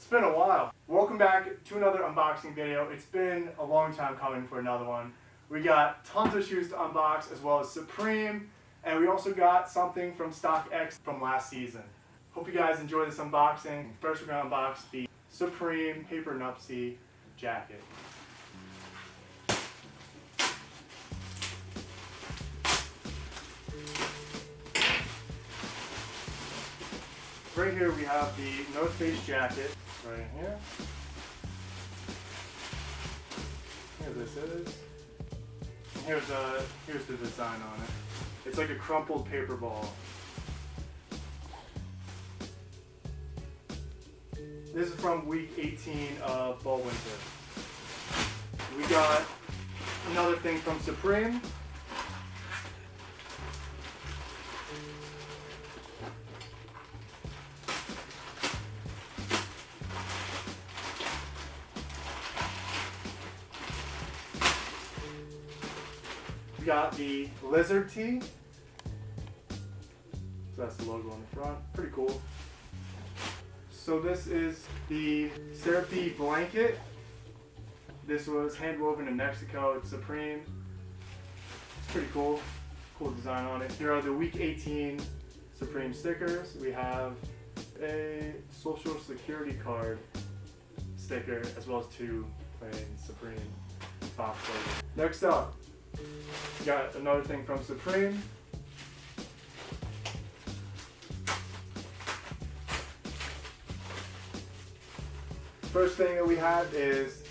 It's been a while. Welcome back to another unboxing video. It's been a long time coming for another one. We got tons of shoes to unbox as well as Supreme, and we also got something from StockX from last season. Hope you guys enjoy this unboxing. First we're going to unbox the Supreme Paper Nuptse jacket. Right here we have the North Face jacket, right here. Here this is. And here's the design on it. It's like a crumpled paper ball. This is from week 18 of fall winter. We got another thing from Supreme. We got the lizard tee. So that's the logo on the front. Pretty cool. So this is the Serape blanket. This was hand woven in Mexico. It's Supreme. It's pretty cool. Cool design on it. Here are the week 18 Supreme stickers. We have a social security card sticker as well as two plain Supreme box logos. Next up, we got another thing from Supreme. First thing that we have is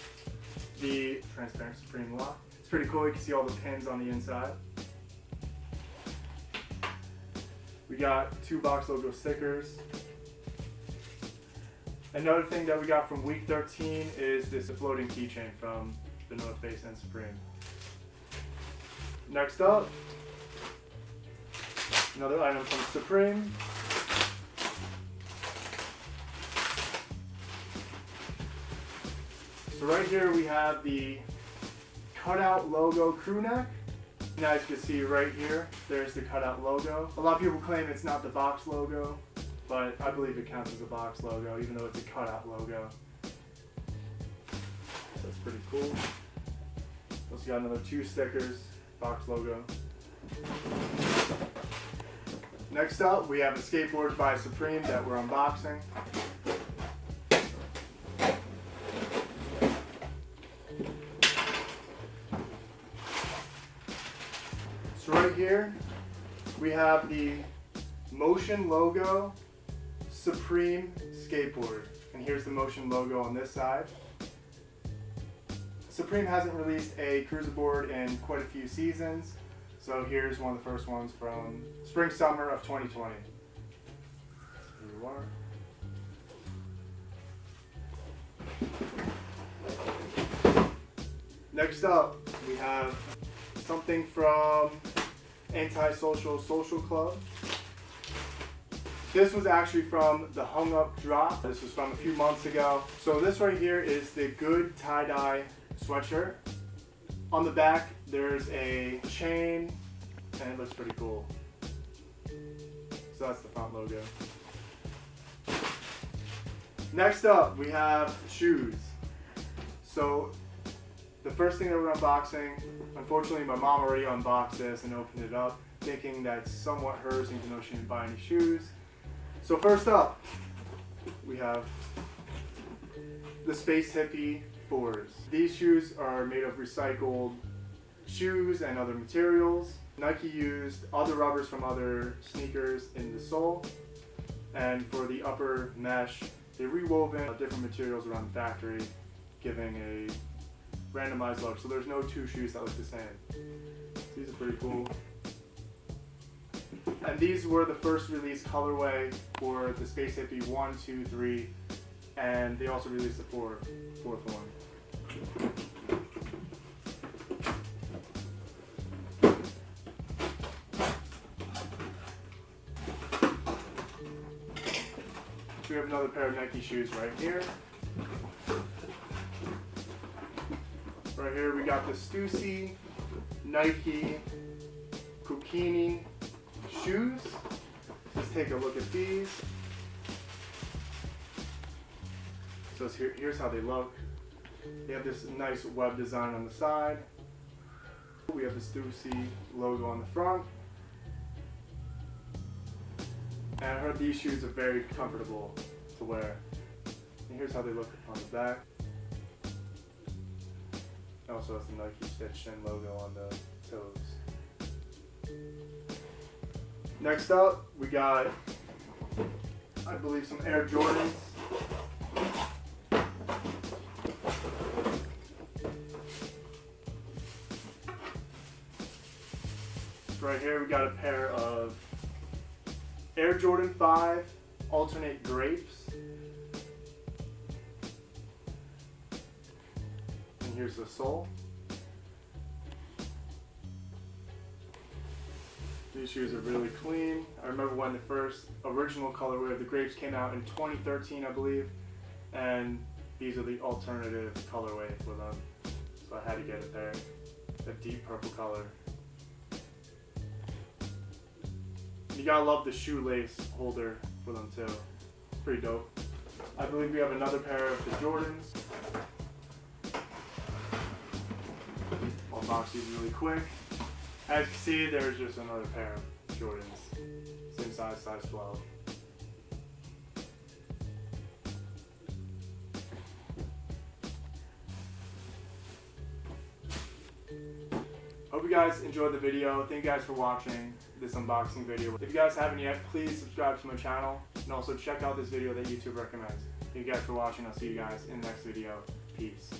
the transparent Supreme lock. It's pretty cool. You can see all the pins on the inside. We got two box logo stickers. Another thing that we got from week 13 is this floating keychain from the North Face and Supreme. Next up, another item from Supreme. So right here we have the Cutout Logo crew neck. Now as you can see right here, there's the Cutout Logo. A lot of people claim it's not the box logo, but I believe it counts as a box logo, even though it's a cutout logo. So that's pretty cool. Also got another two stickers, box logo. Next up, we have a skateboard by Supreme that we're unboxing. So right here, we have the Motion Logo Supreme skateboard. And here's the Motion logo on this side. Supreme hasn't released a cruiser board in quite a few seasons, so here's one of the first ones from spring summer of 2020. Here you are. Next up, we have something from AntiSocial Social Club. This was actually from the Hung Up drop. This was from a few months ago. So this right here is the Good tie-dye sweatshirt. On the back there's a chain and it looks pretty cool. So that's the front logo. Next up we have shoes. So the first thing that we're unboxing, unfortunately my mom already unboxed this and opened it up thinking that it's somewhat hers even though she didn't buy any shoes. So first up we have the Space Hippie 4s. These shoes are made of recycled shoes and other materials. Nike used other rubbers from other sneakers in the sole, and for the upper mesh they rewoven different materials around the factory, giving a randomized look. So there's no two shoes that look the same. These are pretty cool. And these were the first release colorway for the Space Hippie 1, 2, 3, and they also released the fourth one. We have another pair of Nike shoes right here. Right here we got the Stussy Nike Koukini shoes. Let's take a look at these. So here's how they look. They have this nice web design on the side. We have the Nuptse logo on the front. And I heard these shoes are very comfortable to wear. And here's how they look on the back. It also has the Nike stitched in logo on the toes. Next up, we got, I believe, some Air Jordans. So right here we got a pair of Air Jordan 5 alternate grapes. And here's the sole. These shoes are really clean. I remember when the first original colorway of the grapes came out in 2013, I believe. And these are the alternative colorway for them. So I had to get a pair. A deep purple color. You gotta love the shoelace holder for them too. Pretty dope. I believe we have another pair of the Jordans. I'll box these really quick. As you can see, there's just another pair of Jordans. Same size, size 12. Hope you guys enjoyed the video. Thank you guys for watching this unboxing video. If you guys haven't yet, please subscribe to my channel and also check out this video that YouTube recommends. Thank you guys for watching. I'll see you guys in the next video. Peace.